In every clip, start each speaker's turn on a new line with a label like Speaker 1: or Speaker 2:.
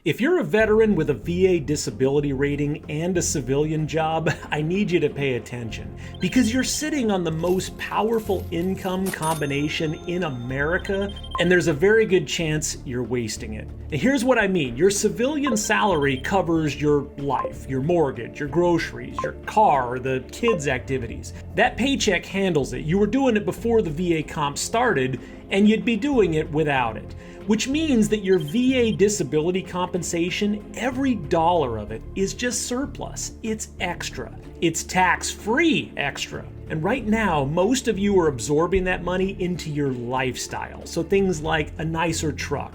Speaker 1: If you're a veteran with a VA disability rating and a civilian job, I need you to pay attention because you're sitting on the most powerful income combination in America, and there's a very good chance you're wasting it. And here's what I mean. Your civilian salary covers your life, your mortgage, your groceries, your car, the kids' activities. That paycheck handles it. You were doing it before the VA comp started, and you'd be doing it without it. Which means that your VA disability compensation, every dollar of it is just surplus. It's extra. It's tax-free extra. And right now, most of you are absorbing that money into your lifestyle. So things like a nicer truck,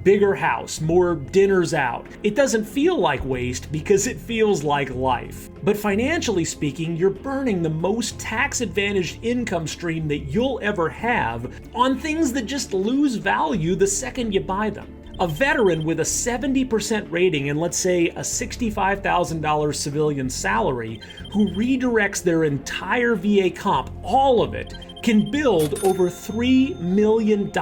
Speaker 1: bigger house, more dinners out. It doesn't feel like waste because it feels like life. But financially speaking, you're burning the most tax-advantaged income stream that you'll ever have on things that just lose value the second you buy them. A veteran with a 70% rating and let's say a $65,000 civilian salary who redirects their entire VA comp, all of it, can build over $3 million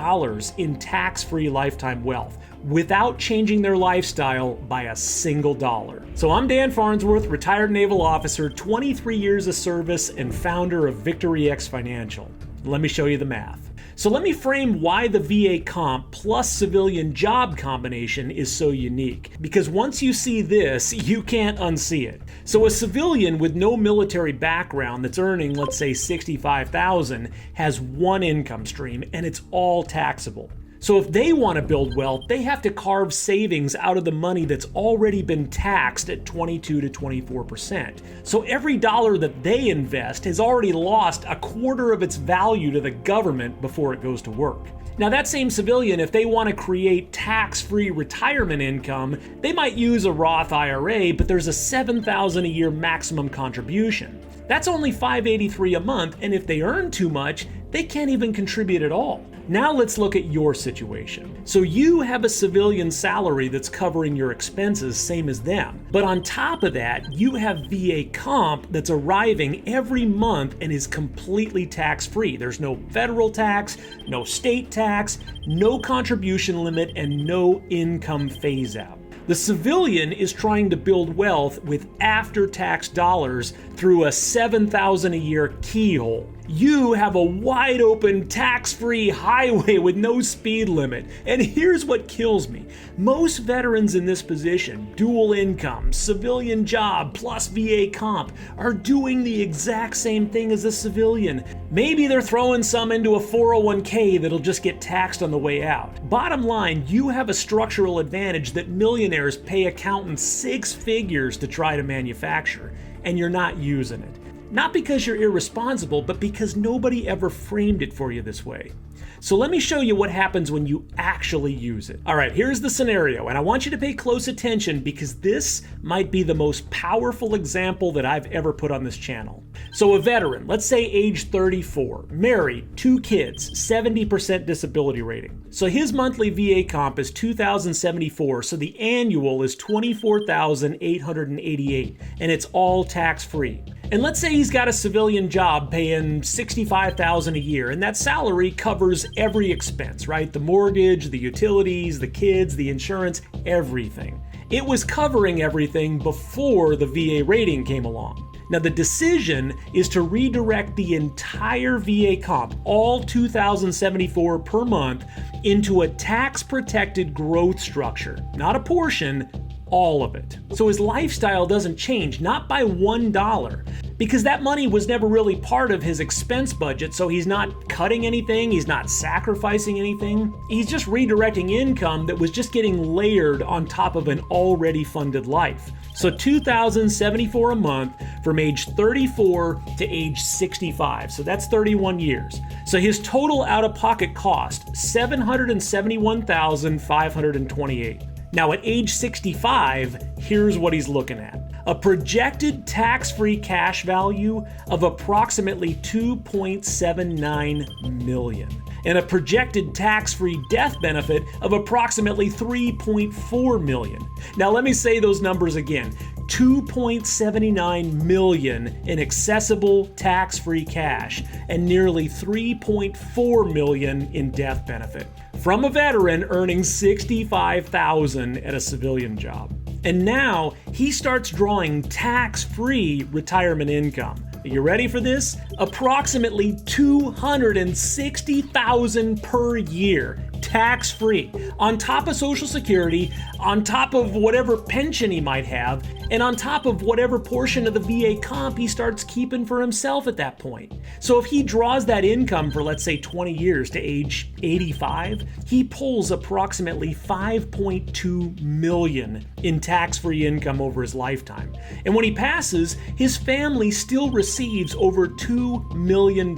Speaker 1: in tax-free lifetime wealth without changing their lifestyle by a single dollar. So I'm Dan Farnsworth, retired naval officer, 23 years of service, and founder of Victory X Financial. Let me show you the math. So let me frame why the VA comp plus civilian job combination is so unique. Because once you see this, you can't unsee it. So a civilian with no military background that's earning, let's say, $65,000 has one income stream and it's all taxable. So if they want to build wealth, they have to carve savings out of the money that's already been taxed at 22 to 24%. So every dollar that they invest has already lost a quarter of its value to the government before it goes to work. Now that same civilian, if they want to create tax-free retirement income, they might use a Roth IRA, but there's a $7,000 a year maximum contribution. That's only $583 a month, and if they earn too much, they can't even contribute at all. Now let's look at your situation. So you have a civilian salary that's covering your expenses, same as them. But on top of that, you have VA comp that's arriving every month and is completely tax-free. There's no federal tax, no state tax, no contribution limit, and no income phase-out. The civilian is trying to build wealth with after-tax dollars through a $7,000 a year keyhole. You have a wide open tax-free highway with no speed limit. And here's what kills me. Most veterans in this position, dual income, civilian job plus VA comp, are doing the exact same thing as a civilian. Maybe they're throwing some into a 401k that'll just get taxed on the way out. Bottom line, you have a structural advantage that millionaires pay accountants six figures to try to manufacture, and you're not using it. Not because you're irresponsible, but because nobody ever framed it for you this way. So let me show you what happens when you actually use it. All right, here's the scenario, and I want you to pay close attention because this might be the most powerful example that I've ever put on this channel. So a veteran, let's say age 34, married, 2 kids, 70% disability rating. So his monthly VA comp is $2,074, so the annual is $24,888, and it's all tax-free. And let's say he's got a civilian job paying $65,000 a year, and that salary covers every expense, right? The mortgage, the utilities, the kids, the insurance, everything. It was covering everything before the VA rating came along. Now the decision is to redirect the entire VA comp, all $2,074 per month, into a tax-protected growth structure, not a portion, all of it. So his lifestyle doesn't change, not by $1, because that money was never really part of his expense budget, so he's not cutting anything, he's not sacrificing anything. He's just redirecting income that was just getting layered on top of an already funded life. So $2,074 a month from age 34 to age 65. So that's 31 years. So his total out-of-pocket cost, $771,528. Now at age 65, here's what he's looking at. A projected tax-free cash value of approximately $2.79 million. And a projected tax-free death benefit of approximately $3.4 million. Now let me say those numbers again. $2.79 million in accessible tax-free cash and nearly $3.4 million in death benefit. from a veteran earning $65,000 at a civilian job. And now he starts drawing tax-free retirement income. Are you ready for this? Approximately $260,000 per year, tax-free, on top of Social Security, on top of whatever pension he might have, and on top of whatever portion of the VA comp he starts keeping for himself at that point. So if he draws that income for, let's say, 20 years to age 85, he pulls approximately $5.2 million in tax-free income over his lifetime. And when he passes, his family still receives over $2 million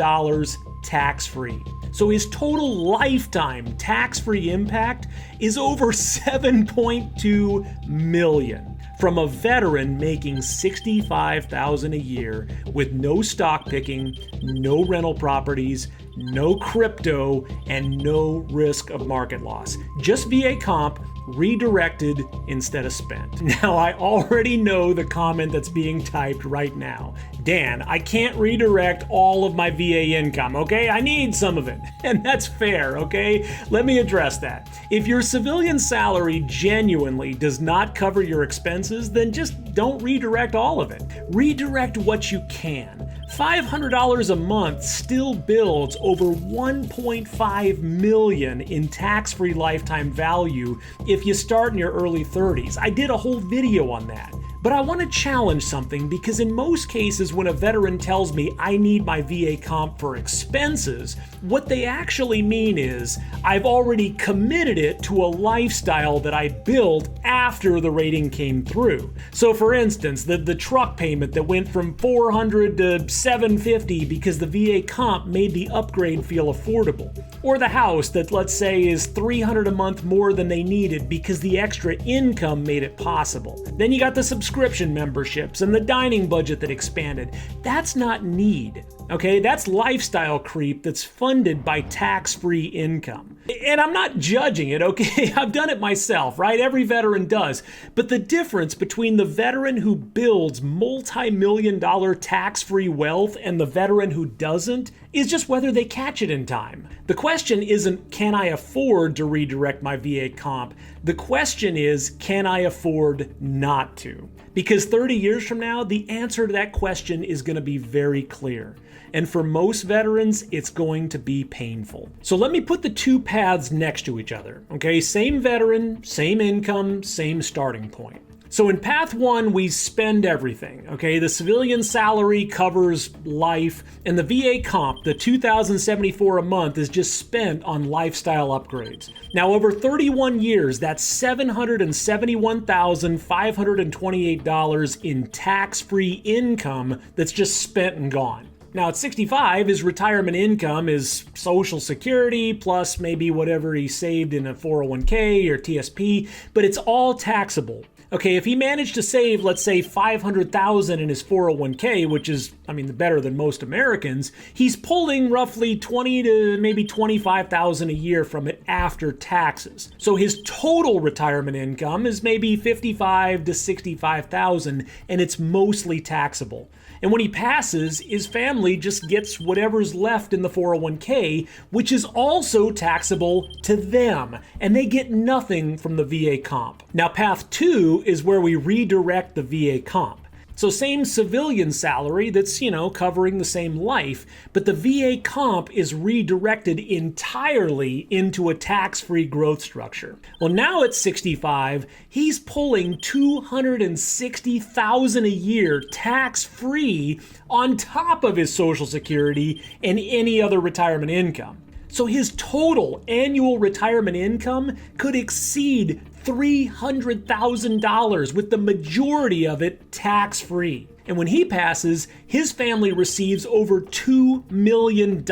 Speaker 1: tax-free. So his total lifetime tax-free impact is over $7.2 million from a veteran making $65,000 a year with no stock picking, no rental properties, no crypto, and no risk of market loss. Just VA comp redirected instead of spent. Now, I already know the comment that's being typed right now. Dan, I can't redirect all of my VA income, okay? I need some of it. And that's fair, okay? Let me address that. If your civilian salary genuinely does not cover your expenses, then just don't redirect all of it. Redirect what you can. $500 a month still builds over $1.5 million in tax-free lifetime value if you start in your early 30s. I did a whole video on that. But I want to challenge something, because in most cases when a veteran tells me I need my VA comp for expenses, what they actually mean is I've already committed it to a lifestyle that I built after the rating came through. So for instance, the truck payment that went from $400 to $750 because the VA comp made the upgrade feel affordable. Or the house that, let's say, is $300 a month more than they needed because the extra income made it possible. Then you got the subscription memberships and the dining budget that expanded. That's not need, okay? That's lifestyle creep that's funded by tax-free income. And I'm not judging it, okay? I've done it myself, right? Every veteran does. But the difference between the veteran who builds multi-million-dollar tax-free wealth and the veteran who doesn't is just whether they catch it in time. The question isn't, can I afford to redirect my VA comp? The question is, can I afford not to? Because 30 years from now, the answer to that question is going to be very clear. And for most veterans, it's going to be painful. So let me put the two paths next to each other, okay? Same veteran, same income, same starting point. So in path one, we spend everything, okay? The civilian salary covers life, and the VA comp, the $2,074 a month, is just spent on lifestyle upgrades. Now, over 31 years, that's $771,528 in tax-free income that's just spent and gone. Now at 65, his retirement income is Social Security plus maybe whatever he saved in a 401k or TSP, but it's all taxable. Okay, if he managed to save, let's say, $500,000 in his 401k, which is, better than most Americans, he's pulling roughly $20,000 to maybe $25,000 a year from it after taxes. So his total retirement income is maybe $55,000 to $65,000, and it's mostly taxable. And when he passes, his family just gets whatever's left in the 401k, which is also taxable to them, and they get nothing from the VA comp. Now, path two is where we redirect the VA comp. So same civilian salary that's, covering the same life, but the VA comp is redirected entirely into a tax-free growth structure. Well, now at 65, he's pulling $260,000 a year tax-free on top of his Social Security and any other retirement income. So his total annual retirement income could exceed $300,000, with the majority of it tax-free. And when he passes, his family receives over $2 million,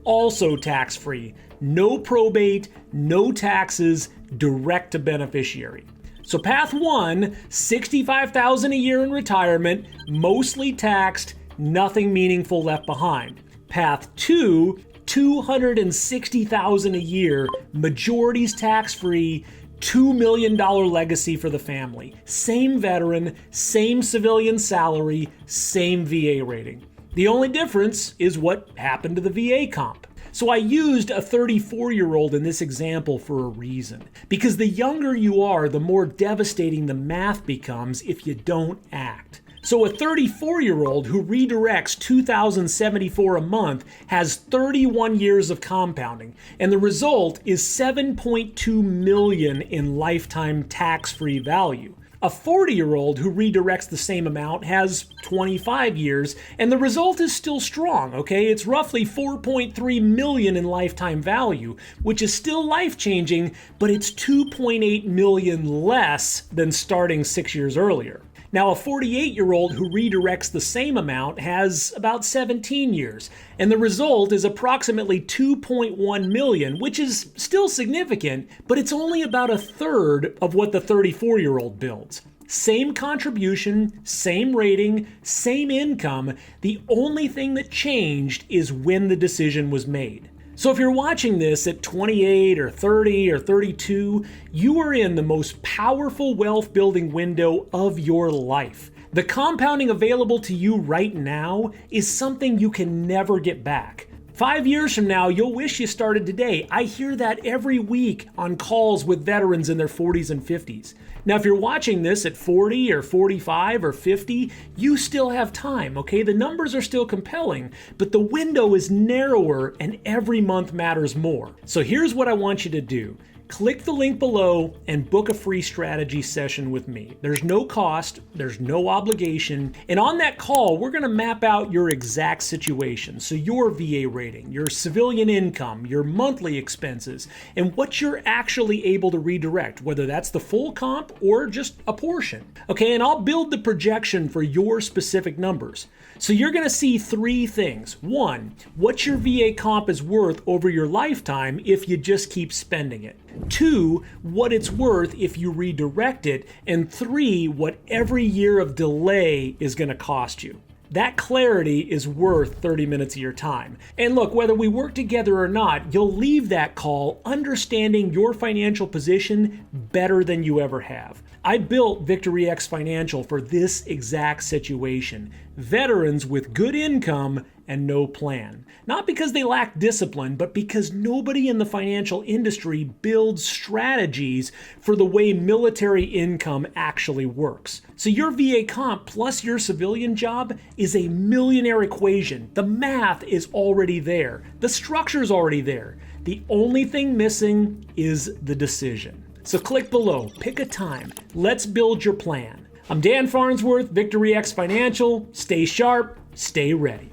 Speaker 1: also tax-free. No probate, no taxes, direct to beneficiary. So path one, $65,000 a year in retirement, mostly taxed, nothing meaningful left behind. Path two, $260,000 a year, majority's tax-free, $2 million legacy for the family. Same veteran, same civilian salary, same VA rating. The only difference is what happened to the VA comp. So I used a 34-year-old in this example for a reason. Because the younger you are, the more devastating the math becomes if you don't act. So a 34-year-old who redirects $2,074 a month has 31 years of compounding, and the result is $7.2 million in lifetime tax-free value. A 40-year-old who redirects the same amount has 25 years, and the result is still strong, okay? It's roughly $4.3 million in lifetime value, which is still life-changing, but it's $2.8 million less than starting 6 years earlier. Now, a 48-year-old who redirects the same amount has about 17 years, and the result is approximately $2.1 million, which is still significant, but it's only about a third of what the 34-year-old builds. Same contribution, same rating, same income. The only thing that changed is when the decision was made. So if you're watching this at 28 or 30 or 32, you are in the most powerful wealth building window of your life. The compounding available to you right now is something you can never get back. 5 years from now, you'll wish you started today. I hear that every week on calls with veterans in their 40s and 50s. Now, if you're watching this at 40 or 45 or 50, you still have time, okay? The numbers are still compelling, but the window is narrower and every month matters more. So here's what I want you to do. Click the link below and book a free strategy session with me. There's no cost, there's no obligation, and on that call, we're gonna map out your exact situation. So your VA rating, your civilian income, your monthly expenses, and what you're actually able to redirect, whether that's the full comp or just a portion. Okay, and I'll build the projection for your specific numbers. So you're gonna see three things. One, what your VA comp is worth over your lifetime if you just keep spending it. Two, what it's worth if you redirect it. And three, what every year of delay is gonna cost you. That clarity is worth 30 minutes of your time. And look, whether we work together or not, you'll leave that call understanding your financial position better than you ever have. I built Victory X Financial for this exact situation. Veterans with good income and no plan. Not because they lack discipline, but because nobody in the financial industry builds strategies for the way military income actually works. So your VA comp plus your civilian job is a millionaire equation. The math is already there. The structure's already there. The only thing missing is the decision. So click below, pick a time. Let's build your plan. I'm Dan Farnsworth, Victory X Financial. Stay sharp, stay ready.